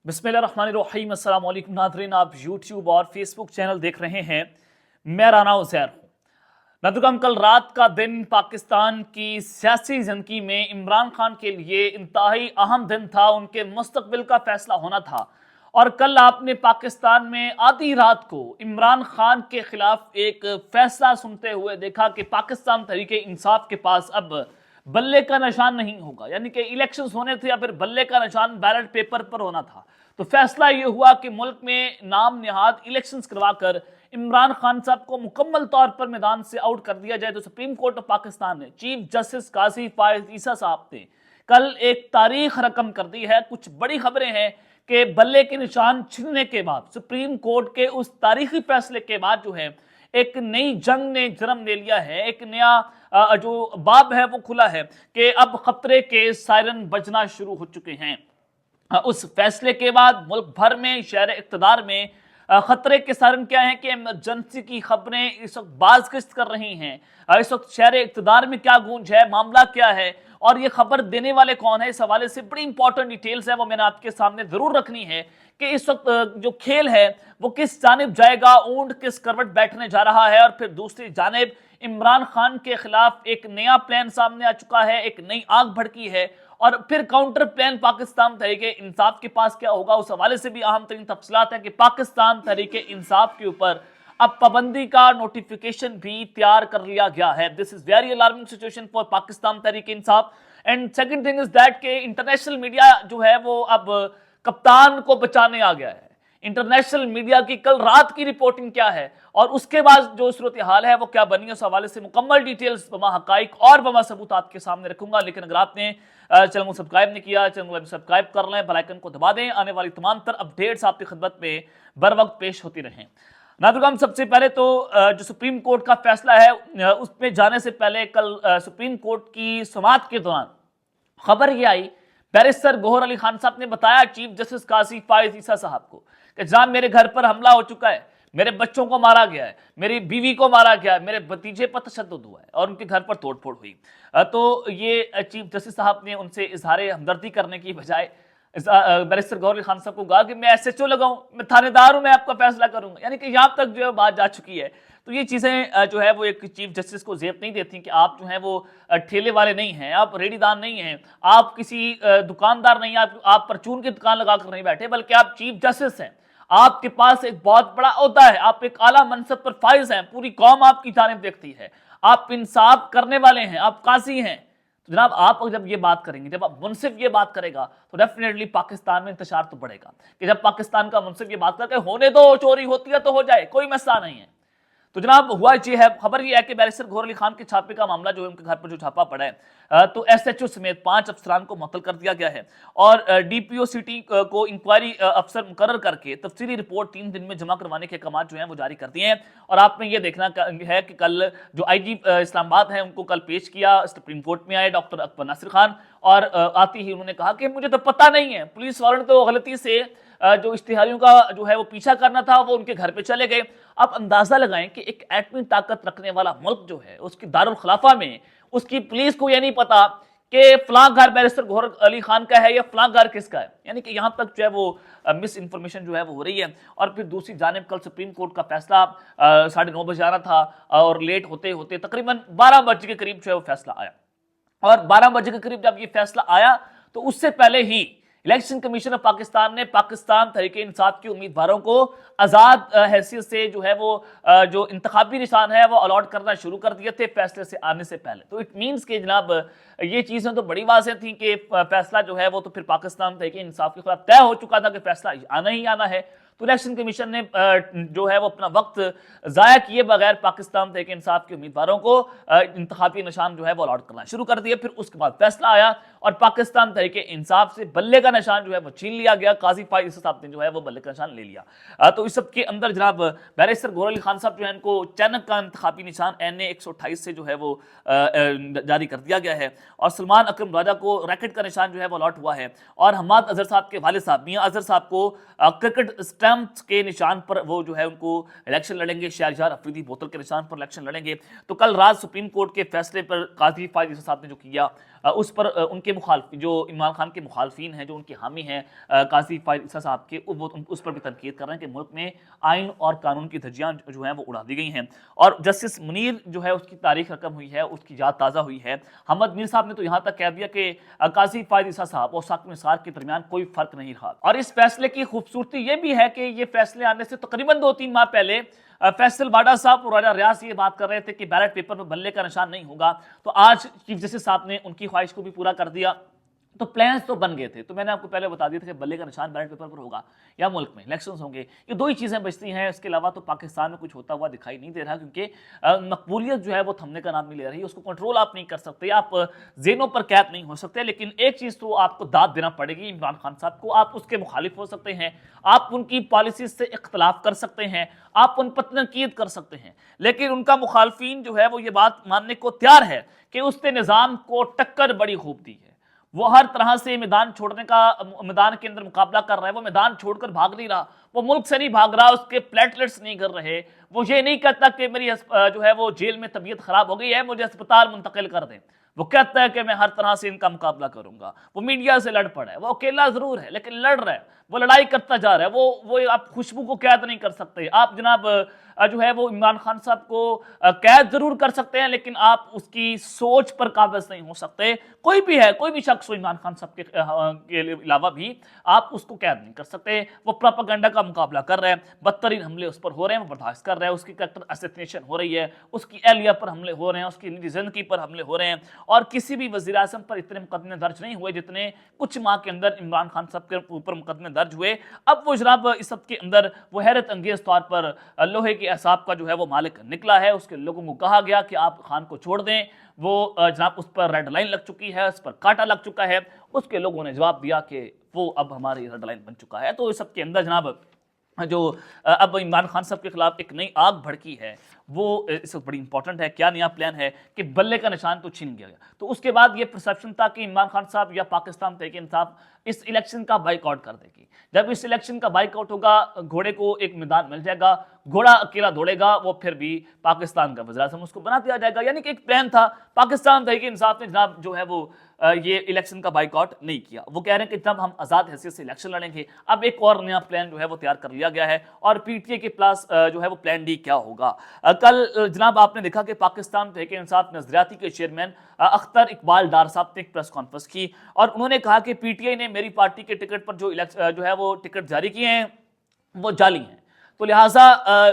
बिस्मिल्लाहिर्रहमानिर्रहीम। अस्सलाम वालेकुम नाज़रीन, आप यूट्यूब और फेसबुक चैनल देख रहे हैं। मैं राना उज़ैर हूँ। नाज़रीन, कल रात का दिन पाकिस्तान की सियासी ज़िंदगी में इमरान खान के लिए इंतहाई अहम दिन था। उनके मुस्तकबिल का फैसला होना था। और कल आपने पाकिस्तान में आधी रात को इमरान खान के खिलाफ एक फैसला सुनते हुए देखा कि पाकिस्तान तहरीके इंसाफ के पास अब बल्ले का निशान नहीं होगा, यानी कि इलेक्शंस होने थे या फिर बल्ले का निशान बैलेट पेपर पर होना था। तो फैसला यह हुआ कि मुल्क में नाम निहाद इलेक्शंस करवाकर इमरान खान साहब को मुकम्मल तौर पर मैदान से आउट कर दिया जाए। तो सुप्रीम कोर्ट ऑफ पाकिस्तान ने चीफ जस्टिस काजी फायज ईसा साहब ने कल एक तारीख रकम कर दी है। कुछ बड़ी खबरें हैं कि बल्ले के निशान छिनने के बाद सुप्रीम कोर्ट के उस तारीखी फैसले के बाद जो है एक नई जंग ने जन्म ले लिया है। एक नया जो बाब है वो खुला है कि अब खतरे के सायरन बजना शुरू हो चुके हैं। उस फैसले के बाद मुल्क भर में शहर इक़्तिदार में खतरे के सायरन क्या है कि इमरजेंसी की खबरें इस वक्त बाज़गिश्त कर रही हैं। इस वक्त शहर इक़्तिदार में क्या गूंज है, मामला क्या है और ये खबर देने वाले कौन है, इस हवाले से बड़ी इंपॉर्टेंट डिटेल्स है वो मैंने आपके सामने जरूर रखनी है कि इस वक्त जो खेल है वो किस जानिब जाएगा, ऊंट किस करवट बैठने जा रहा है। और फिर दूसरी जानिब इमरान खान के खिलाफ एक नया प्लान सामने आ चुका है, एक नई आग भड़की है और फिर काउंटर प्लान पाकिस्तान तहरीके इंसाफ के पास क्या होगा, उस हवाले से भी अहम तरीन तफसीलात है कि पाकिस्तान तहरीके इंसाफ के ऊपर अब पाबंदी का नोटिफिकेशन भी तैयार कर लिया गया है। This is very alarming situation for Pakistan Tehreek-e Insaf. And second thing is that के इंटरनेशनल मीडिया जो है वो अब कप्तान को बचाने आ गया है। इंटरनेशनल मीडिया की कल रात की रिपोर्टिंग क्या है और उसके बाद जो सूरत हाल है वो क्या बनी, उस हवाले से मुकम्मल डिटेल्स बमा हकाइक और बमा सबूत आपके सामने रखूंगा। लेकिन अगर आपने चैनल को सब्सक्राइब नहीं किया, चैनल को सब्सक्राइब कर लें, बेल आइकन को दबा दें, आने वाली तमाम तर अपडेट्स आपकी खिदमत में बर वक्त पेश होती रहें। नाज़रीन, सबसे पहले तो जो सुप्रीम कोर्ट का फैसला है उसमें जाने से पहले कल सुप्रीम कोर्ट की समाअत के दौरान खबर ये आई, बैरिस्टर गौहर अली खान साहब ने बताया चीफ जस्टिस काजी फायज ईसा साहब को कि जनाब मेरे घर पर हमला हो चुका है, मेरे बच्चों को मारा गया है, मेरी बीवी को मारा गया है, मेरे भतीजे पर तशद्दुद हुआ है और उनके घर पर तोड़फोड़ हुई। तो ये चीफ जस्टिस साहब ने उनसे इजहार हमदर्दी करने की बजाय बैरिस्टर गौहर अली खान साहब को कहा कि मैं SHO लगाऊं, मैं थानेदार हूं, मैं आपका फैसला करूंगा। यानी कि यहां तक जो है बात जा चुकी है। तो ये चीज़ें जो है वो एक चीफ जस्टिस को जेब नहीं देती कि आप जो है वो ठेले वाले नहीं हैं, आप रेडीदार नहीं हैं, आप किसी दुकानदार नहीं हैं, आप परचून की दुकान लगा कर नहीं बैठे, बल्कि आप चीफ जस्टिस हैं। आपके पास एक बहुत बड़ा ओहदा है, आप एक आला मनसब पर फाइज हैं, पूरी कौम आपकी जानिब देखती है, आप इंसाफ करने वाले हैं, आप काजी हैं। तो जनाब आप जब ये बात करेंगे, जब आप मुनसिफ ये बात करेगा तो डेफिनेटली पाकिस्तान में इंतशार तो बढ़ेगा कि जब पाकिस्तान का मुनसिफ ये बात करके होने दो, चोरी होती है तो हो जाए, कोई मसला नहीं है। तो जनाब हुआ ये है, खबर ये है कि बैरिस्टर गौहर अली खान के छापे का मामला जो है उनके घर पर जो छापा पड़ा है तो SHO समेत 5 अफसरान को मुअत्तल कर दिया गया है और DPO सिटी को इंक्वायरी अफसर मुकर्रर करके तफसीली रिपोर्ट 3 दिन में जमा करवाने के अहकाम जो हैं वो जारी कर दिए हैं। और आपने ये देखना है कि कल जो IG इस्लामाबाद हैं उनको कल पेश किया, सुप्रीम कोर्ट में आए डॉक्टर अकबर नासिर खान और आते ही उन्होंने कहा कि मुझे तो पता नहीं है, पुलिस वालों ने तो गलती से जो इश्तिहारियों का जो है वो पीछा करना था वो उनके घर पे चले गए। आप अंदाजा लगाएं कि एक एटमी ताकत रखने वाला मुल्क जो है उसकी दारुल खिलाफा में उसकी पुलिस को यह नहीं पता कि फलां घर बैरिस्टर गौहर अली खान का है या फलां घर किसका है। यानी कि यहाँ तक जो है वो मिस इन्फॉर्मेशन जो है वो हो रही है। और फिर दूसरी जानिब कल सुप्रीम कोर्ट का फैसला 9:30 बजे आना था और लेट होते होते तकरीबन 12 बजे के करीब जो है वो फैसला आया। और 12 बजे के करीब जब ये फैसला आया तो उससे पहले ही इलेक्शन कमीशन ऑफ पाकिस्तान ने पाकिस्तान तहरीके इंसाफ के उम्मीदवारों को आज़ाद हैसियत से जो है वो जो इंतखाबी निशान है वो अलॉट करना शुरू कर दिए थे फैसले से आने से पहले। तो इट मीन्स कि जनाब ये चीज़ें तो बड़ी वाज़ेह थी कि फैसला जो है वो तो फिर पाकिस्तान तहरीके इंसाफ के खिलाफ तय हो चुका था कि फैसला आना ही आना है। तो इलेक्शन कमीशन ने जो है वो अपना वक्त ज़ाया किए बगैर पाकिस्तान तहरीके इंसाफ के उम्मीदवारों को इंतखाबी निशान जो है वो अलॉट करना शुरू कर दिए। फिर उसके बाद फैसला आया और पाकिस्तान तहरीके इंसाफ से बल्ले का निशान जो है वो छीन लिया गया। काजी फायज ईसा साहब ने जो है वो बल्ले का निशान ले लिया। तो इस सब के अंदर जनाब बैरिस्टर गौहर अली खान साहब जो है इनको चैनक का इंतखाबी निशान NA 128 से जो है वो जारी कर दिया गया है और सलमान अकरम राजा को रैकेट का निशान जो है वो अलॉट हुआ है और हमाद अजहर साहब के वालिद साहब मियां अजहर साहब को क्रिकेट स्टैम्प के निशान पर वो जो है उनको इलेक्शन लड़ेंगे, शहरयार अफरीदी बोतल के निशान पर इलेक्शन लड़ेंगे। तो कल रात सुप्रीम कोर्ट के फैसले पर काजी फायद ईसा साहब ने जो किया, उस पर उनके मुखालफ जो इमरान खान के मुखालफिन हैं, जो उनके हामी हैं काजी फायद ईसा साहब के, वो उस पर भी तनकीद कर रहे हैं कि मुल्क में आइन और कानून की धज्जियां जो हैं वो उड़ा दी गई हैं। और जस्टिस मुनीर जो है उसकी तारीख रकम हुई है, उसकी याद ताज़ा हुई है। हमद मीर साहब ने तो यहाँ तक कह दिया कि काजी फायद ईसा साहब और साकिब निसार के दरमियान कोई फर्क नहीं रहा। और इस फैसले की खूबसूरती ये भी है कि ये फैसले आने से तकरीबन 2-3 माह पहले फैसल बाडा साहब और राजा रियाज ये बात कर रहे थे कि बैलेट पेपर पर बल्ले का निशान नहीं होगा। तो आज चीफ जस्टिस साहब ने उनकी ख्वाहिश को भी पूरा कर दिया। तो प्लान्स तो बन गए थे, तो मैंने आपको पहले बता दिया था कि बल्ले का निशान बैलेट पेपर पर होगा या मुल्क में इलेक्शंस होंगे। ये दो ही चीज़ें बचती हैं, इसके अलावा तो पाकिस्तान में कुछ होता हुआ दिखाई नहीं दे रहा, क्योंकि मकबूलियत जो है वो थमने का नाम नहीं ले रही। उसको कंट्रोल आप नहीं कर सकते, आप जेनों पर कैद नहीं हो सकते। लेकिन एक चीज़ तो आपको दाद देना पड़ेगी इमरान खान साहब को, आप उसके मुखालिफ हो सकते हैं, आप उनकी पॉलिसी से इख्तलाफ कर सकते हैं, आप उन पर तनकीद कर सकते हैं, लेकिन उनका मुखालफिन जो है वो ये बात मानने को तैयार है कि उसने निज़ाम को टक्कर बड़ी खूब दी है। वो हर तरह से मैदान छोड़ने का, मैदान के अंदर मुकाबला कर रहा है। वो मैदान छोड़कर भाग नहीं रहा, वो मुल्क से नहीं भाग रहा, उसके प्लेटलेट्स नहीं कर रहे। वो ये नहीं कहता कि मेरी जो है वो जेल में तबीयत खराब हो गई है, मुझे अस्पताल मुंतकिल कर दें। वो कहता है कि मैं हर तरह से इनका मुकाबला करूंगा। वो मीडिया से लड़ पड़ा है, वो अकेला जरूर है लेकिन लड़ रहा है, वो लड़ाई करता जा रहा है। वो आप खुशबू को कैद नहीं कर सकते। आप जनाब जो है वो इमरान खान साहब को कैद जरूर कर सकते हैं, लेकिन आप उसकी सोच पर काबिज नहीं हो सकते। कोई भी है, कोई भी शख्स हो इमरान खान साहब के अलावा भी, आप उसको कैद नहीं कर सकते। वो प्रोपेगेंडा का मुकाबला कर रहे हैं, बदतरीन हमले उस पर हो रहे हैं, वो बर्दाश्त कर रहे हैं। उसकी कैरेक्टर असैसिनेशन हो रही है, उसकी एहलिया पर हमले हो रहे हैं, उसकी निजी जिंदगी पर हमले हो रहे हैं। और किसी भी वज़ीर आज़म पर इतने मुकदमे दर्ज नहीं हुए जितने कुछ माह के अंदर इमरान खान साहब के ऊपर मुकदमे दर्ज हुए। अब वो जनाब इस सब के अंदर वो हैरत अंगेज तौर पर लोहे के एसाब का जो है वो मालिक निकला है। उसके लोगों को कहा गया कि आप खान को छोड़ दें। वो जनाब उस पर रेड लाइन लग चुकी है, उस पर कांटा लग चुका है। उसके लोगों ने जवाब दिया कि वो अब हमारी रेड लाइन बन चुका है। तो इस सब के अंदर जनाब जो अब इमरान खान साहब के खिलाफ एक नई आग भड़की है, वो इस वक्त बड़ी इंपॉर्टेंट है। क्या नया प्लान है कि बल्ले का निशान तो छीन गया। तो उसके बाद ये परसेप्शन था कि इमरान खान साहब या पाकिस्तान तहरीक इंसाफ इस इलेक्शन का बाइकआउट कर देगी। जब इस इलेक्शन का बाइकआउट होगा, घोड़े को एक मैदान मिल जाएगा, घोड़ा अकेला दौड़ेगा, वो फिर भी पाकिस्तान का वज़ीर आज़म उसको बना दिया जाएगा। यानी कि एक प्लान था। पाकिस्तान तहरीक इंसाफ ने जनाब जो है वो ये इलेक्शन का बाइकआउट नहीं किया। वो कह रहे हैं कि जब हम आज़ाद हैसियत से इलेक्शन लड़ेंगे। अब एक और नया प्लान जो है वो तैयार कर लिया गया है। और पीटीए के पास जो है वो प्लान डी क्या होगा। कल जनाब आपने देखा कि पाकिस्तान तहरीक इंसाफ नजरियाती के चेयरमैन अख्तर इकबाल डार साहब ने एक प्रेस कॉन्फ्रेंस की और उन्होंने कहा कि पीटीआई ने मेरी पार्टी के टिकट पर जो है वो टिकट जारी किए हैं वो जाली हैं। तो लिहाजा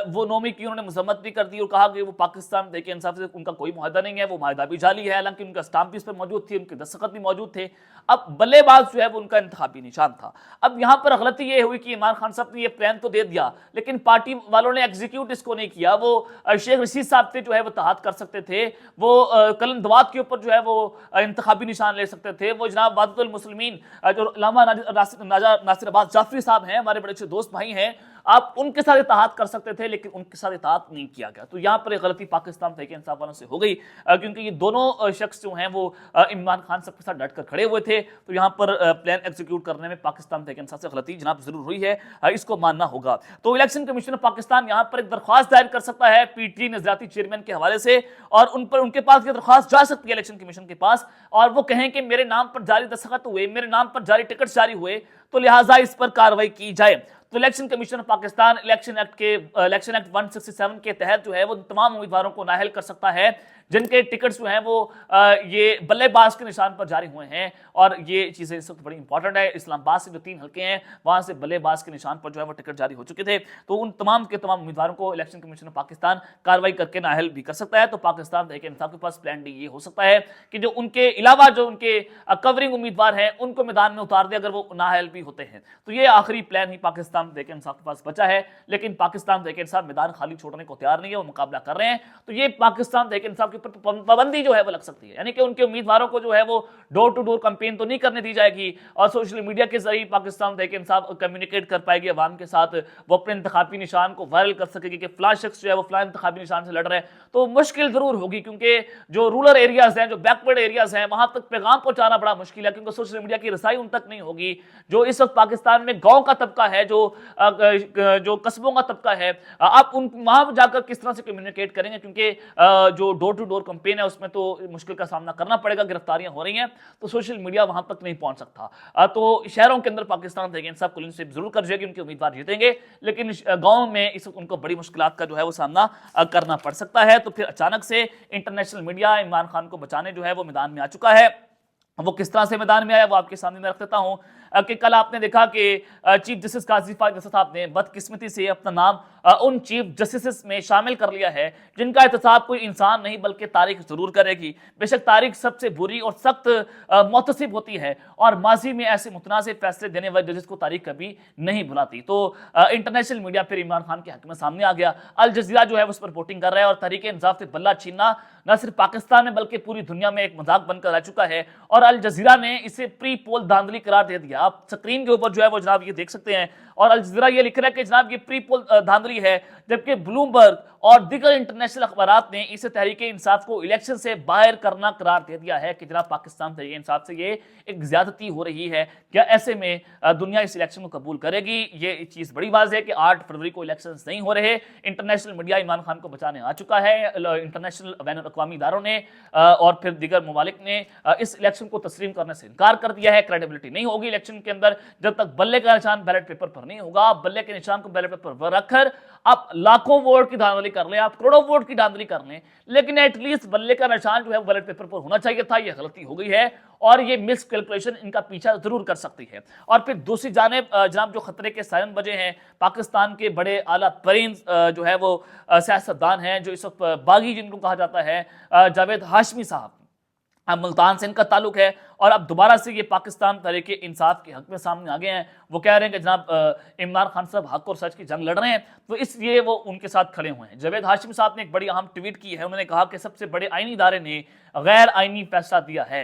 वो नोमी की उन्होंने मजम्मत भी कर दी और कहा कि वो पाकिस्तान तहरीक इंसाफ से उनका कोई मुआहदा नहीं है, वो मुआहदा भी जाली है। हालांकि उनका स्टाम्प भी इस पर मौजूद थी, उनके दस्तखत भी मौजूद थे। अब बल्लेबाज जो है वो उनका इंतखाबी निशान था। अब यहाँ पर गलती ये हुई कि इमरान खान साहब ने ये प्लान तो दे दिया, लेकिन पार्टी वालों ने एग्जीक्यूट इसको नहीं किया। वो शेख रशीद साहब से जो है वो तहात कर सकते थे, वो कलंदवात के ऊपर जो है वो इंतखाबी निशान ले सकते थे। वो जनाब वादुल मुस्लिमीन जो अल्लामा नासिर अब्बास जाफरी साहब हैं, हमारे बड़े अच्छे दोस्त भाई हैं, आप उनके साथ इत्तेहाद कर सकते थे, लेकिन उनके साथ इत्तेहाद नहीं किया गया। तो यहाँ पर एक गलती पाकिस्तान तहरीक इंसाफ वालों से हो गई, क्योंकि ये दोनों शख्स जो हैं वो इमरान खान साहब के साथ डट कर खड़े हुए थे। तो यहाँ पर प्लान एग्जीक्यूट करने में पाकिस्तान तहरीक इंसाफ से गलती जनाब जरूर हुई है, इसको मानना होगा। तो इलेक्शन कमीशन ऑफ पाकिस्तान यहाँ पर एक दरख्वास्त दायर कर सकता है पीटीआई नजरियाती चेयरमैन के हवाले से, और उनके पास ये दरख्वास्त जा सकती है इलेक्शन कमीशन के पास, और वो कहें कि मेरे नाम पर जारी दस्तखत हुए, मेरे नाम पर जारी टिकट जारी हुए, तो लिहाजा इस पर कार्रवाई की जाए। तो election commission of Pakistan election act 167 के तहत जो है वो तमाम उम्मीदवारों को नाअहल कर सकता है जिनके टिकट्स जो हैं वो ये बल्लेबाज के निशान पर जारी हुए हैं। और ये चीज़ें इस वक्त बड़ी इंपॉर्टेंट है। इस्लामाबाद से जो 3 हल्के हैं वहाँ से बल्लेबाज के निशान पर जो है वो टिकट जारी हो चुके थे। तो उन तमाम के तमाम उम्मीदवारों को इलेक्शन कमीशन ऑफ पाकिस्तान कार्रवाई करके नाअहल भी कर सकता है। तो पाकिस्तान तहरीक इंसाफ के पास प्लान डी ये हो सकता है कि जो उनके अलावा जो उनके कवरिंग उम्मीदवार हैं उनको मैदान में उतार दे, अगर वो नाअहल भी होते हैं। तो ये आखिरी प्लान ही पाकिस्तान तहरीक इंसाफ के पास बचा है, लेकिन पाकिस्तान तहरीक इंसाफ मैदान खाली छोड़ने को तैयार नहीं है, वो मुकाबला कर रहे हैं। तो ये पाकिस्तान तहरीक इंसाफ के ऊपर पाबंदी जो है वो लग सकती है, यानी कि उनके उम्मीदवारों को जो है वो डोर टू डोर कैंपेन तो नहीं करने दी जाएगी और सोशल मीडिया के जरिए पाकिस्तान तहरीक इंसाफ कम्युनिकेट कर पाएगी अवाम के साथ, वो अपने इंतखाबी निशान को वायरल कर सकेगी कि फलां शख्स जो है वो फलां इंतखाबी निशान से लड़ रहे हैं। तो मुश्किल जरूर होगी, क्योंकि जो रूरल एरियाज हैं, जो बैकवर्ड एरियाज हैं, वहां तक पैगाम पहुंचाना बड़ा मुश्किल है, क्योंकि सोशल मीडिया की रसाई उन तक नहीं होगी। जो इस वक्त पाकिस्तान में गांव का तबका है, जो कस्बों का तबका है, आप उन वहां जाकर किस तरह से कम्युनिकेट करेंगे, क्योंकि जो डोर टू डोर कैंपेन है उसमें तो मुश्किल का सामना करना पड़ेगा, गिरफ्तारियां हो रही हैं, तो सोशल मीडिया वहां तक नहीं पहुंच सकता। तो शहरों के अंदर पाकिस्तान तहरीक इंसाफ कुल से जरूर कर जाएगी, उनके उम्मीदवार जीतेंगे, लेकिन गांव में इस उनको बड़ी मुश्किलात का जो है वो सामना करना पड़ सकता है। तो फिर अचानक से इंटरनेशनल मीडिया इमरान खान को बचाने जो है वो मैदान में आ चुका है। वो किस तरह से मैदान में आया वो आपके सामने मैं रख देता हूं कि कल आपने देखा कि चीफ जस्टिस काजी फायद नसर साहब ने बदकिस्मती से अपना नाम उन चीफ जस्टिस में शामिल कर लिया है जिनका एहतसाब कोई इंसान नहीं बल्कि तारीख जरूर करेगी। बेशक तारीख सबसे बुरी और सख्त मुतसिब होती है और माजी में ऐसे मुतनाज़िब फैसले देने वाले जजेस को तारीख कभी नहीं भुलाती। तो इंटरनेशनल मीडिया फिर इमरान खान के हक में सामने आ गया। अल जजीरा जो है उस पर रिपोर्टिंग कर रहा है और तहरीक इंसाफ से बल्ला छीनना न सिर्फ पाकिस्तान में बल्कि पूरी दुनिया में एक मजाक बनकर रह चुका है और अल जजीरा ने इसे प्री पोल धांधली करार दे दिया। आप स्क्रीन के ऊपर जो है वो जनाब ये देख सकते हैं और अल जजीरा ये लिख रहा है कि जनाब ये प्री पोल धांधली है, जबकि ब्लूमबर्ग और दीगर इंटरनेशनल अखबारात ने इसे तहरीक इंसाफ को इलेक्शन से बाहर करना करार दे दिया है कि जनाब पाकिस्तान तहरीक इंसाफ से ये एक ज्यादती हो रही है। क्या ऐसे में दुनिया इस इलेक्शन को कबूल करेगी? ये चीज बड़ी वाज़ेह है कि 8 फरवरी को इलेक्शन नहीं हो रहे। इंटरनेशनल मीडिया इमरान खान को बचाने आ चुका है। इंटरनेशनल बैन अवी इदारों ने और फिर दीगर ममालिक ने इस इलेक्शन को तस्लीम करने से इनकार कर दिया है। क्रेडिबिलिटी नहीं होगी इलेक्शन के अंदर जब तक बल्ले का निशान बैलेट पेपर पर नहीं होगा। बल्ले के निशान को बैलेट पेपर पर रखकर आप लाखों वोट की धांधली कर लें, आप करोड़ों वोट की धांधली कर लें, लेकिन एटलीस्ट बल्ले का निशान जो है बैलेट पेपर पर होना चाहिए था। यह गलती हो गई है और ये मिस कैलकुलेशन इनका पीछा जरूर कर सकती है। और फिर दूसरी जानिब जनाब जो खतरे के सायरन बजे हैं, पाकिस्तान के बड़े आला तरीन जो है वो सियासतदान हैं जो इस वक्त बागी जिनको कहा जाता है, जावेद हाशमी साहब, मुल्तान से इनका ताल्लुक है और अब दोबारा से ये पाकिस्तान तहरीक इंसाफ के हक में सामने आ गए हैं। वो कह रहे हैं कि जनाब इमरान खान साहब हक और सच की जंग लड़ रहे हैं, तो इसलिए वो उनके साथ खड़े हुए हैं। जावेद हाशिमी साहब ने एक बड़ी अहम ट्वीट की है। उन्होंने कहा कि सबसे बड़े आईनी इदारे ने गैर आईनी फैसला दिया है।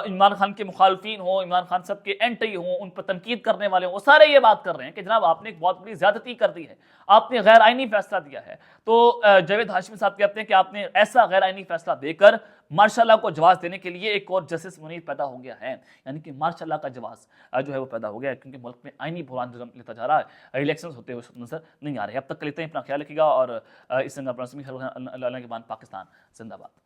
इमरान खान के मुखालफिन हो, इमरान खान साहब के एंटी हो, उन पर तनकीद करने वाले हो, वो सारे ये बात कर रहे हैं कि जनाब आपने एक बहुत बड़ी ज्यादती कर दी है, आपने गैर आईनी फैसला दिया है। तो जावेद हाशिमी साहब कहते हैं कि आपने ऐसा गैर आईनी फैसला देकर मार्शल को जवाब देने के लिए एक और जस्टिस मुनीर पैदा हो गया है, यानी कि मार्शल का जवाब जो है वो पैदा हो गया है, क्योंकि मुल्क में आईनी बुरान लेता जा रहा है, इलेक्शंस होते हुए नजर नहीं आ रहे। अब तक के लिए अपना ख्याल रखिएगा और इस पाकिस्तान जिंदाबाद।